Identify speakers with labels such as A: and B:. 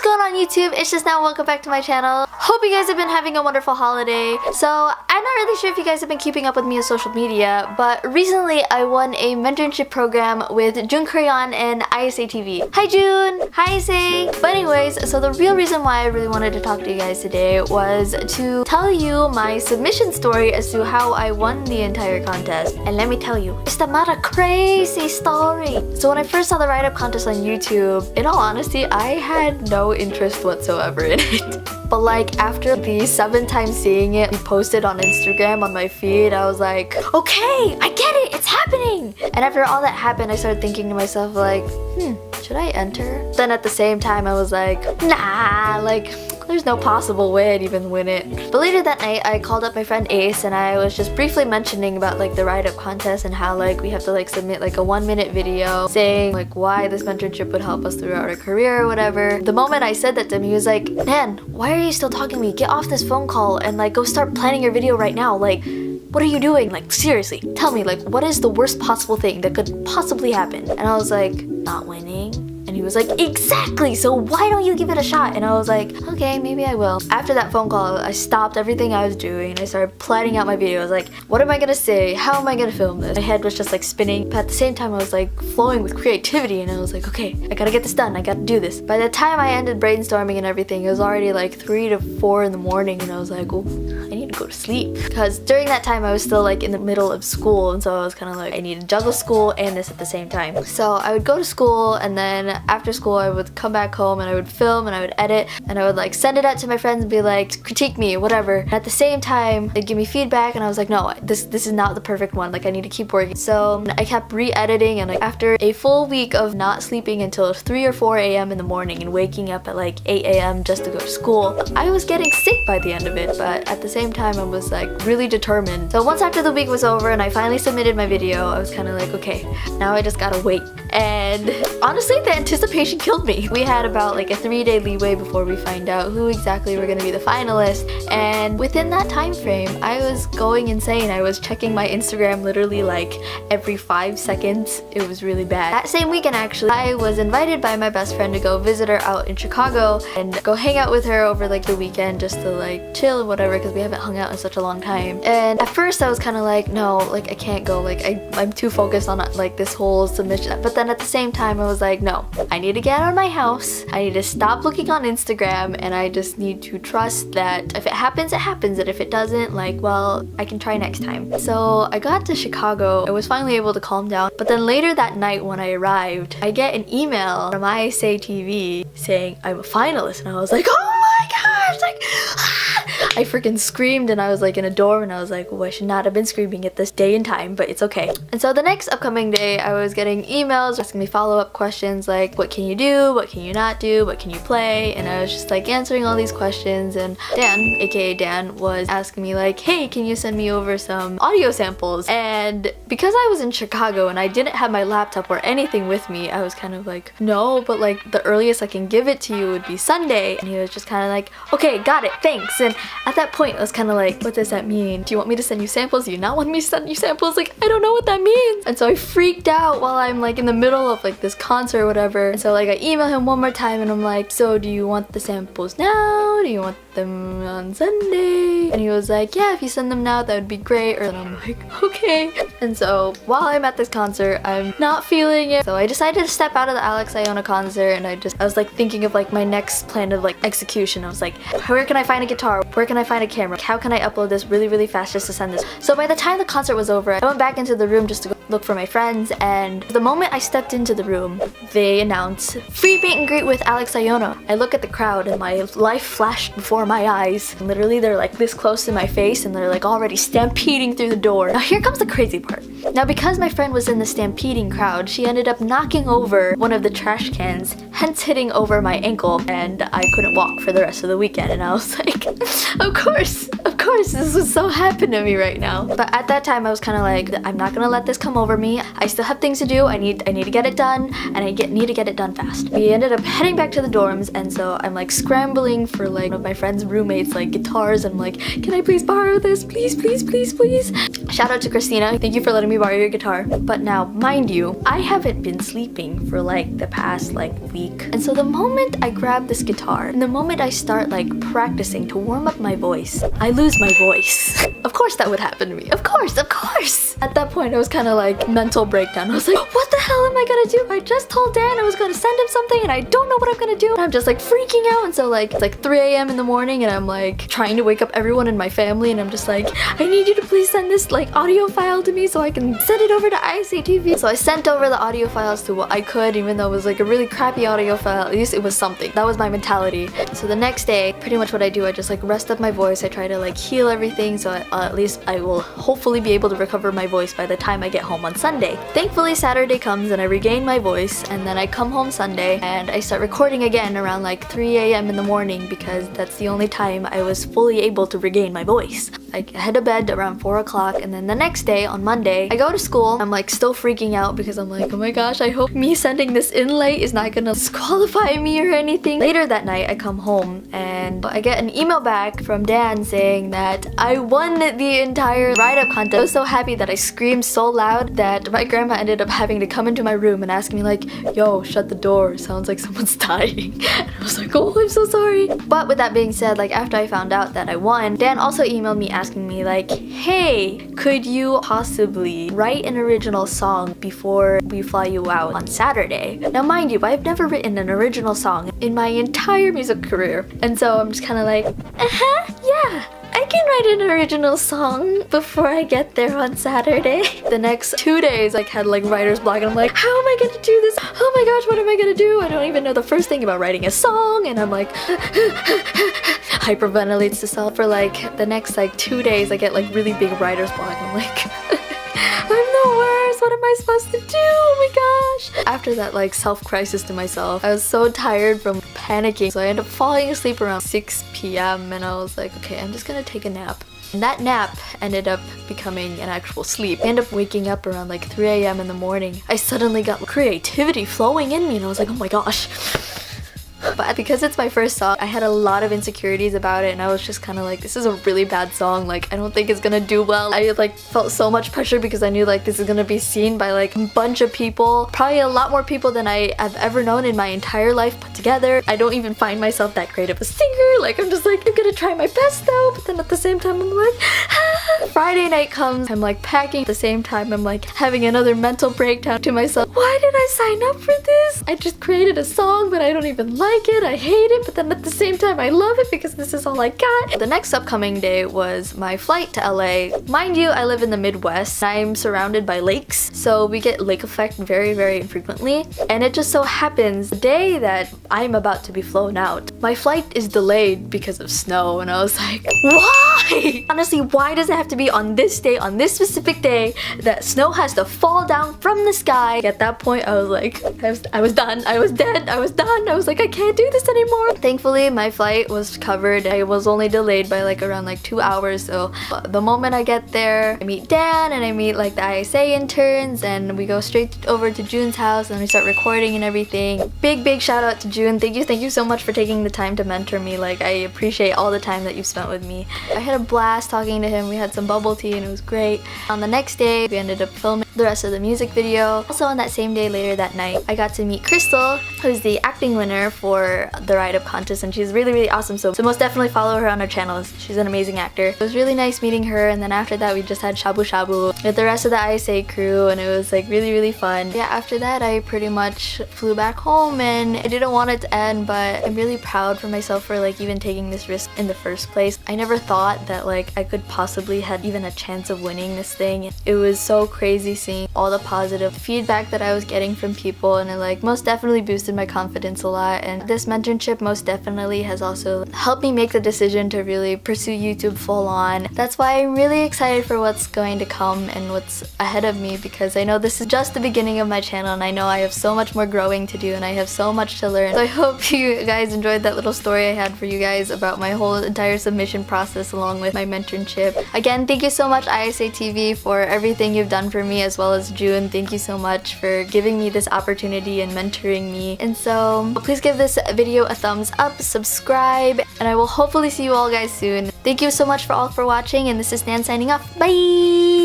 A: What's going on YouTube? It's just now. Welcome back to my channel. Hope you guys have been having a wonderful holiday. So I'm not really sure if you guys have been keeping up with me on social media, but recently I won a mentorship program with JunCurryAhn and ISAtv. Hi Jun! Hi ISA! But anyways, so the real reason why I really wanted to talk to you guys today was to tell you my submission story as to how I won the entire contest. And let me tell you, it's not a crazy story. So when I first saw the write-up contest on YouTube, in all honesty, I had no interest whatsoever in it. But like after the 7th time seeing it posted on Instagram on my feed, I was like, okay, I get it, it's happening! And after all that happened, I started thinking to myself like, should I enter? Then at the same time, I was like, nah, like, there's no possible way I'd even win it. But later that night, I called up my friend Ace and I was just briefly mentioning about like the write-up contest and how like we have to like submit like a 1-minute video saying like why this mentorship would help us throughout our career or whatever. The moment I said that to him, he was like, Nan, why are you still talking to me? Get off this phone call and like go start planning your video right now. Like, what are you doing? Like, seriously, tell me, like, what is the worst possible thing that could possibly happen? And I was like, not winning. And he was like, exactly, so why don't you give it a shot? And I was like, okay, maybe I will. After that phone call, I stopped everything I was doing. I started planning out my videos, like, what am I gonna say? How am I gonna film this? My head was just like spinning, but at the same time I was like flowing with creativity and I was like, okay, I gotta get this done, I gotta do this. By the time I ended brainstorming and everything, it was already like 3 to 4 in the morning and I was like, oh, I need to go to sleep. Because during that time I was still like in the middle of school and so I was kind of like, I need to juggle school and this at the same time. So I would go to school and then after school I would come back home and I would film and I would edit and I would like send it out to my friends and be like, critique me, whatever. And at the same time they'd give me feedback and I was like, no, this is not the perfect one, like I need to keep working. So I kept re-editing and like after a full week of not sleeping until 3 or 4 a.m. in the morning and waking up at like 8 a.m. just to go to school, I was getting sick by the end of it, but at the same time I was like really determined. So once after the week was over and I finally submitted my video, I was kind of like, okay, now I just gotta wait. And honestly, the anticipation killed me. We had about like a 3-day leeway before we find out who exactly were gonna be the finalists, and within that time frame I was going insane. I was checking my Instagram literally like every 5 seconds. It was really bad. That same weekend actually, I was invited by my best friend to go visit her out in Chicago and go hang out with her over like the weekend just to like chill and whatever because we haven't hung out in such a long time. And at first I was kind of like, no, like I can't go, like I'm too focused on like this whole submission. But then at the same time I was like, no, I need to get out of my house, I need to stop looking on Instagram, and I just need to trust that if it happens, it happens, and if it doesn't, like, well, I can try next time. So I got to Chicago, I was finally able to calm down, but then later that night when I arrived, I get an email from ISAtv saying I'm a finalist, and I was like, oh my gosh, like, I freaking screamed and I was like in a dorm and I was like, oh, I should not have been screaming at this day and time, but it's okay. And so the next upcoming day, I was getting emails asking me follow-up questions like, what can you do? What can you not do? What can you play? And I was just like answering all these questions, and Dan, aka Dan, was asking me like, hey, can you send me over some audio samples? And because I was in Chicago and I didn't have my laptop or anything with me, I was kind of like, no, but like the earliest I can give it to you would be Sunday. And he was just kind of like, okay, got it, thanks. And at that point, I was kind of like, what does that mean? Do you want me to send you samples? Do you not want me to send you samples? Like, I don't know what that means. And so I freaked out while I'm like in the middle of like this concert or whatever. And so like I email him one more time and I'm like, so do you want the samples now? Do you want them on Sunday? And he was like, yeah, if you send them now, that would be great. And I'm like, okay. And so while I'm at this concert, I'm not feeling it. So I decided to step out of the Alex Iona concert and I was like thinking of like my next plan of like execution. I was like, where can I find a guitar? Where can I find a camera? How can I upload this really, really fast just to send this? So by the time the concert was over, I went back into the room just to go look for my friends, and the moment I stepped into the room, they announced free meet and greet with Alex Iona. I look at the crowd and my life flashed before my eyes. And literally they're like this close to my face and they're like already stampeding through the door. Now here comes the crazy part. Now because my friend was in the stampeding crowd, she ended up knocking over one of the trash cans, hence hitting over my ankle, and I couldn't walk for the rest of the weekend. And I was like, of course, this would so happen to me right now. But at that time I was kind of like, I'm not gonna let this come over me. I still have things to do. I need to get it done, and I need to get it done fast. We ended up heading back to the dorms, and so I'm like scrambling for like one of my friend's roommates like guitars. I'm like, can I please borrow this? Please, please, please, please. Shout out to Christina. Thank you for letting me me borrow your guitar. But now, mind you, I haven't been sleeping for like the past like week. And so the moment I grab this guitar, and the moment I start like practicing to warm up my voice, I lose my voice. Of course that would happen to me. Of course, of course. At that point, I was kind of like mental breakdown. I was like, what the hell am I gonna do? I just told Dan I was gonna send him something and I don't know what I'm gonna do. And I'm just like freaking out. And so like, it's like 3 a.m. in the morning and I'm like trying to wake up everyone in my family and I'm just like, I need you to please send this like audio file to me so I can send it over to ISAtv. So I sent over the audio files to what I could, even though it was like a really crappy audio file. At least it was something. That was my mentality. So the next day, pretty much what I do, I just like rest up my voice. I try to like heal everything so at least I will hopefully be able to recover my voice by the time I get home on Sunday. Thankfully, Saturday comes and I regain my voice, and then I come home Sunday and I start recording again around like 3 a.m. in the morning because that's the only time I was fully able to regain my voice. I head to bed around 4 o'clock, and then the next day on Monday, I go to school. I'm like still freaking out because I'm like, oh my gosh, I hope me sending this in late is not gonna disqualify me or anything. Later that night, I come home and I get an email back from Dan saying that I won the entire write-up contest. I was so happy that I screamed so loud that my grandma ended up having to come into my room and ask me like, yo, shut the door, sounds like someone's dying. And I was like, oh, I'm so sorry. But with that being said, like after I found out that I won, Dan also emailed me asking me like, hey, could you possibly write an original song before we fly you out on Saturday? Now mind you, I've never written an original song in my entire music career. And so I'm just kind of like, yeah, I can write an original song before I get there on Saturday. The next 2 days I had like writer's block and I'm like, how am I gonna do this? Oh my gosh, what am I gonna do? I don't even know the first thing about writing a song, and I'm like hyperventilates to self. For like the next like 2 days I get like really big writer's block and I'm like I'm the worst, what am I supposed to do? Oh my gosh. After that like self-crisis to myself, I was so tired from panicking, so I ended up falling asleep around 6 p.m. and I was like, okay, I'm just gonna take a nap. And that nap ended up becoming an actual sleep. I ended up waking up around like 3 a.m. in the morning. I suddenly got creativity flowing in me and I was like, oh my gosh. But because it's my first song, I had a lot of insecurities about it and I was just kind of like, this is a really bad song, like I don't think it's gonna do well. I like felt so much pressure because I knew like this is gonna be seen by like a bunch of people, probably a lot more people than I have ever known in my entire life put together. I don't even find myself that great of a singer, like I'm just like, I'm gonna try my best though, but then at the same time I'm like, Friday night comes, I'm like packing, at the same time I'm like having another mental breakdown to myself. Why did I sign up for this? I just created a song but I don't even like it, I hate it, but then at the same time I love it because this is all I got. The next upcoming day was my flight to LA. Mind you, I live in the Midwest. I'm surrounded by lakes, so we get lake effect very, very infrequently. And it just so happens the day that I'm about to be flown out, my flight is delayed because of snow, and I was like, why? Honestly, why does it have to be on this day, on this specific day, that snow has to fall down from the sky? At that point, I was like, I was done. I was dead. I was done. I was like, I can't do this anymore. Thankfully, my flight was covered. I was only delayed by like around like 2 hours. So the moment I get there, I meet Dan and I meet like the ISA interns, and we go straight over to Jun's house and we start recording and everything. Big shout out to Jun. Thank you so much for taking the time to mentor me. Like I appreciate all the time that you've spent with me. I had a blast talking to him. We had some bubble tea and it was great. On the next day, we ended up filming the rest of the music video. Also on that same day, later that night, I got to meet Crystal, who's the acting winner for the write-up contest, and she's really awesome, so most definitely follow her on her channel. She's an amazing actor. It was really nice meeting her, and then after that we just had shabu shabu with the rest of the ISA crew, and it was like really fun. Yeah, after that I pretty much flew back home, and I didn't want it to end, but I'm really proud for myself for like even taking this risk in the first place. I never thought that like I could possibly have even a chance of winning this thing. It was so crazy seeing all the positive feedback that I was getting from people, and it like most definitely boosted my confidence a lot. And this mentorship most definitely has also helped me make the decision to really pursue YouTube full on. That's why I'm really excited for what's going to come and what's ahead of me, because I know this is just the beginning of my channel and I know I have so much more growing to do and I have so much to learn. So I hope you guys enjoyed that little story I had for you guys about my whole entire submission process along with my mentorship. Again, thank you so much ISAtv for everything you've done for me, as well as Jun. Thank you so much for giving me this opportunity and mentoring me. And so please give this video a thumbs up, subscribe, and I will hopefully see you all guys soon. Thank you so much for watching, and this is Nan signing off. Bye!